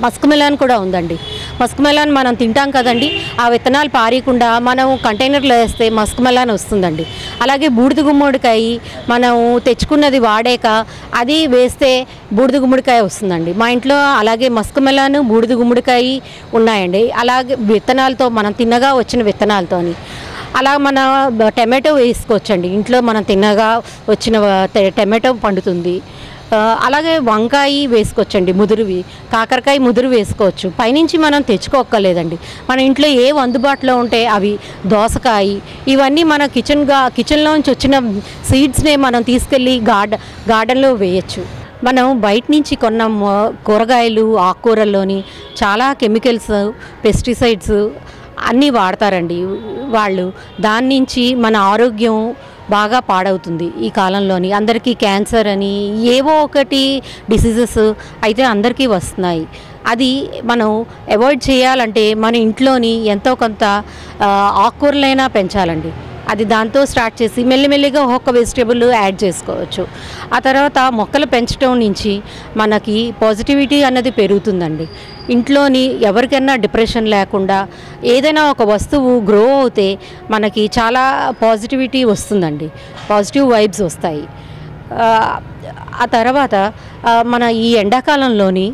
Musk melon కూడా ఉందండి. Musk melon మనం తింటాం కదండి, ఆ విత్తనాలు పారీకుండా మనం కంటైనర్లో వేస్తే మస్క్ మెలాన్ వస్తుందండి. అలాగే బూడిద గుమ్మడికాయ మనం తెచ్చుకున్నది వాడాక అది వేస్తే బూడిద గుమ్మడికాయ వస్తుందండి. మా ఇంట్లో అలాగే మస్క్ మెలాన్, బూడిద గుమ్మడికాయ ఉన్నాయండి. అలాగే విత్తనాలతో మనం తిన్నగా వచ్చిన విత్తనాలతోని అలా మన టమాటో వేసుకోవచ్చండి. ఇంట్లో మనం తిన్నగా వచ్చిన టమాటో పండుతుంది. అలాగే వంకాయ వేసుకోవచ్చండి, ముదురువి, కాకరకాయ ముదురు వేసుకోవచ్చు. పైనుంచి మనం తెచ్చుకోక్కర్లేదండి. మన ఇంట్లో ఏవి అందుబాటులో ఉంటే అవి, దోసకాయ, ఇవన్నీ మన కిచెన్లోంచి వచ్చిన సీడ్స్నే మనం తీసుకెళ్ళి గార్డెన్లో వేయచ్చు. మనం బయట నుంచి కొన్న కూరగాయలు, ఆకుకూరల్లోని చాలా కెమికల్స్, పెస్టిసైడ్స్ అన్నీ వాడతారండి వాళ్ళు. దాని నుంచి మన ఆరోగ్యం బాగా పాడవుతుంది. ఈ కాలంలోని అందరికీ క్యాన్సర్ అని ఏవో ఒకటి డిసీజెస్ అయితే అందరికీ వస్తున్నాయి. అది మనం అవాయిడ్ చేయాలంటే మన ఇంట్లోని ఎంతో కొంత ఆకుకూరలైనా పెంచాలండి. అది దాంతో స్టార్ట్ చేసి మెల్లిమెల్లిగా ఒక్కొక్క వెజిటేబుల్ యాడ్ చేసుకోవచ్చు. ఆ తర్వాత మొక్కలు పెంచడం నుంచి మనకి పాజిటివిటీ అన్నది పెరుగుతుందండి. ఇంట్లోని ఎవరికైనా డిప్రెషన్ లేకుండా ఏదైనా ఒక వస్తువు గ్రో అవుతే మనకి చాలా పాజిటివిటీ వస్తుందండి, పాజిటివ్ వైబ్స్ వస్తాయి. ఆ తర్వాత మన ఈ ఎండాకాలంలోని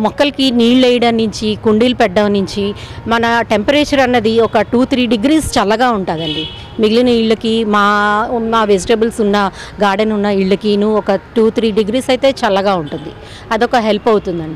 మొక్కలకి నీళ్ళు వేయడం నుంచి, కుండీలు పెట్టడం నుంచి మన టెంపరేచర్ అన్నది ఒక 2-3 degrees చల్లగా ఉంటుందండి. మిగిలిన ఇళ్ళకి మా వెజిటేబుల్స్ ఉన్న గార్డెన్ ఉన్న ఇళ్ళకిను ఒక 2-3 degrees అయితే చల్లగా ఉంటుంది. అదొక హెల్ప్ అవుతుందండి.